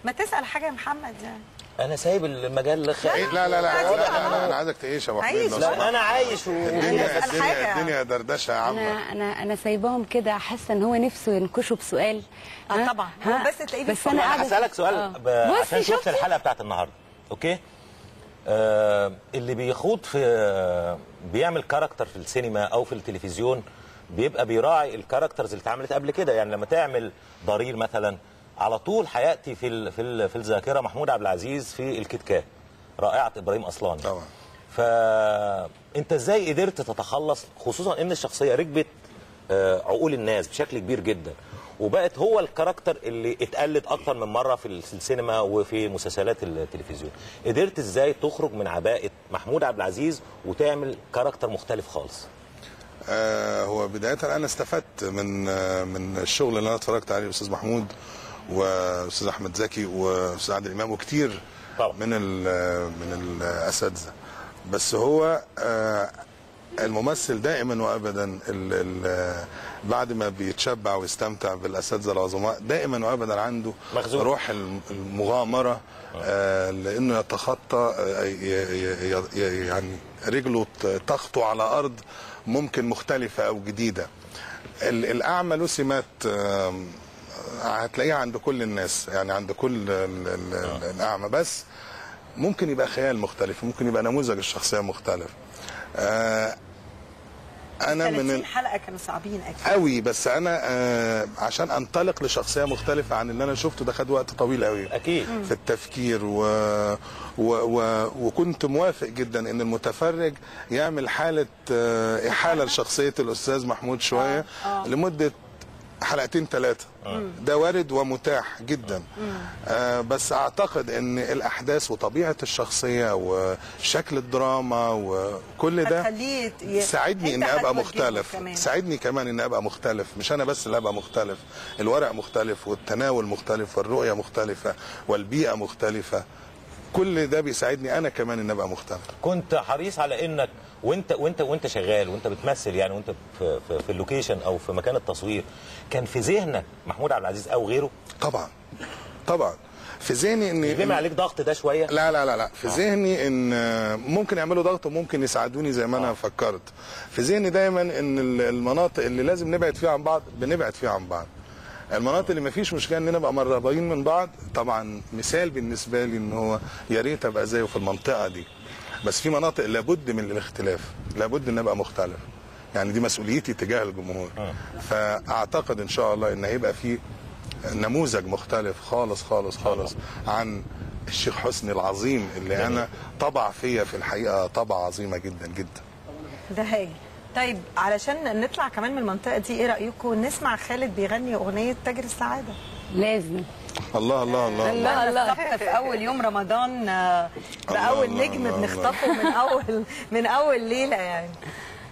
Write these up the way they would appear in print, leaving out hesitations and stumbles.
ما تسال حاجه يا محمد يعني. انا سايب المجال لا لا لا انا عايزك تعيش يا ابو حميد. لا انا عايش الدنيا دردشه يا عم. انا سايباهم كده، حاسه ان هو نفسه ينكشوا بسؤال. طبعا بس تلاقيه بس انا قاعده هسالك سؤال عشان شفت الحلقه بتاعت النهارده. اوكي. اللي بيخوض في بيعمل كاركتر في السينما او في التلفزيون بيبقى بيراعي الكاركترز اللي اتعملت قبل كده. يعني لما تعمل ضرير مثلا على طول هياتي في الذاكره محمود عبد العزيز في الكيت كات، رائعه ابراهيم اصلاني طبعا. فانت ازاي قدرت تتخلص، خصوصا ان الشخصيه ركبت عقول الناس بشكل كبير جدا وبقت هو الكاركتر اللي اتقلد اكتر من مره في السينما وفي مسلسلات التلفزيون، قدرت ازاي تخرج من عباءه محمود عبد العزيز وتعمل كاركتر مختلف خالص؟ هو بدايه انا استفدت من الشغل اللي انا اتفرجت عليه الاستاذ محمود واستاذ احمد زكي واستاذ عادل امام وكتير طبعا من الاساتذه. بس هو الممثل دائما وابدا بعد ما بيتشبع ويستمتع بالاساتذه العظماء دائما وابدا عنده روح المغامره، لانه يتخطى يعني رجله تخطو على ارض ممكن مختلفه او جديده. الاعمى له سمات هتلاقيها عند كل الناس، يعني عند كل الاعمى، بس ممكن يبقى خيال مختلف، ممكن يبقى نموذج الشخصيه مختلف. انا من 30 حلقه كانوا صعبين اكيد قوي، بس انا عشان انطلق لشخصيه مختلفه عن اللي انا شفته ده خد وقت طويل قوي اكيد في التفكير وكنت موافق جدا ان المتفرج يعمل حاله احاله لشخصيه الاستاذ محمود شويه لمده حلقتين ثلاثه. ده وارد ومتاح جدا. بس اعتقد ان الاحداث وطبيعه الشخصيه وشكل الدراما وكل ده ساعدني اني ابقى مختلف، ساعدني كمان اني ابقى مختلف. مش انا بس اللي ابقى مختلف، الورق مختلف والتناول مختلف والرؤيه مختلفه والبيئه مختلفه. كل ده بيساعدني انا كمان ان ابقى مختلف. كنت حريص على انك وانت شغال وانت بتمثل، يعني وانت في اللوكيشن او في مكان التصوير، كان في ذهنك محمود عبد العزيز او غيره؟ طبعا في ذهني ان بيعمل عليك ضغط ده شويه؟ لا في ذهني ان ممكن يعملوا ضغط وممكن يساعدوني زي ما انا فكرت. في ذهني دايما ان المناطق اللي لازم نبعد فيها عن بعض بنبعد فيها عن بعض. المناطق اللي ما فيش مشكله ان نبقى مقربين من بعض. طبعا مثال بالنسبه لي ان هو يا ريت ابقى زيه في المنطقه دي، بس في مناطق لابد من الاختلاف، لابد ان ابقى مختلف. يعني دي مسؤوليتي تجاه الجمهور. فاعتقد ان شاء الله ان هيبقى في نموذج مختلف خالص خالص خالص عن الشيخ حسني العظيم اللي انا طبع فيا في الحقيقه طبعه عظيمه جدا جدا. ده هاجي. طيب علشان نطلع كمان من المنطقه دي، ايه رايكم نسمع خالد بيغني اغنيه تاجر السعاده؟ لازم. الله الله الله الله الله. في اول يوم رمضان باول نجم بنخطفه من اول ليله يعني.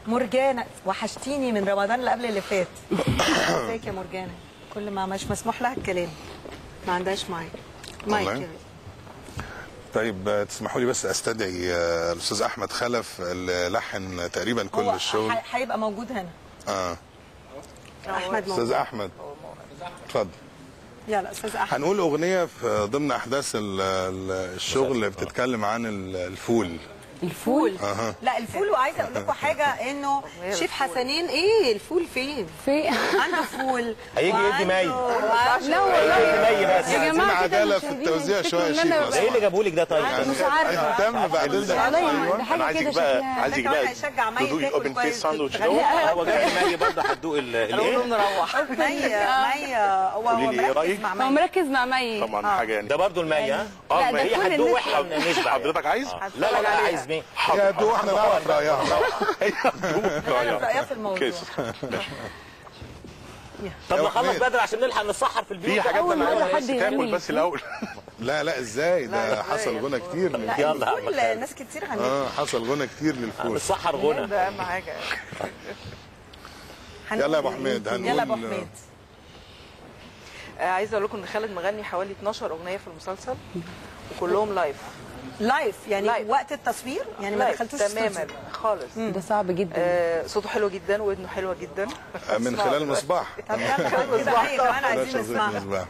مرجانه وحشتيني من رمضان اللي قبل اللي فات. ازيك يا مرجانه؟ كل ما مش مسموح لها الكلام، ما عندهاش مايك. طيب تسمحوا لي بس استدعي الاستاذ احمد خلف اللي لحن تقريبا كل الشغل. هيبقى موجود هنا. احمد استاذ احمد اتفضل. يلا استاذ احمد. هنقول اغنيه في ضمن احداث الشغل اللي بتتكلم عن الفول. لا الفول. وعايزه اقول لكم حاجه، انه شيف حسنين الفول فين؟ عنده فول هيجي يدي مي. لا والله بس يا جماعه عداله في التوزيع شويه يا شيف. ايه اللي جابوا لك ده؟ طيب مش عارفه. اهتم بعد ده حاجه كده شكلها. عايزك بقى هيشجع مي تاكل اوبن فيس ساندوتش. هو جاي مي برضه هتدوق الايه؟ نروح مي هو مركز مع مي. طبعا حاجه يعني ده برضه المي. لا هي هتدوق واحنا نشبع. حضرتك عايز؟ لا عايز مين؟ يا دوق احنا نعرف رايها. رايها في الموضوع. طب نخلص بدري عشان نلحق نتسحر في البيوت. في حاجات انا عايز تاكل بس الاول. لا ازاي ده حصل غنى كتير يلا ناس كتير غنت. حصل غنى كتير للفول. نتسحر غنى ده اهم حاجه. يلا يا ابو حميد يلا يا ابو حميد. عايزه اقول لكم ان خالد مغني حوالي 12 اغنيه في المسلسل وكلهم لايف يعني لايف. وقت التصوير يعني ما دخلتوش تماما خالص. ده صعب جدا. صوته حلو جدا ودنه حلوه جدا من خلال مصباح. طب يلا كده كمان عايزين نسمع. يلا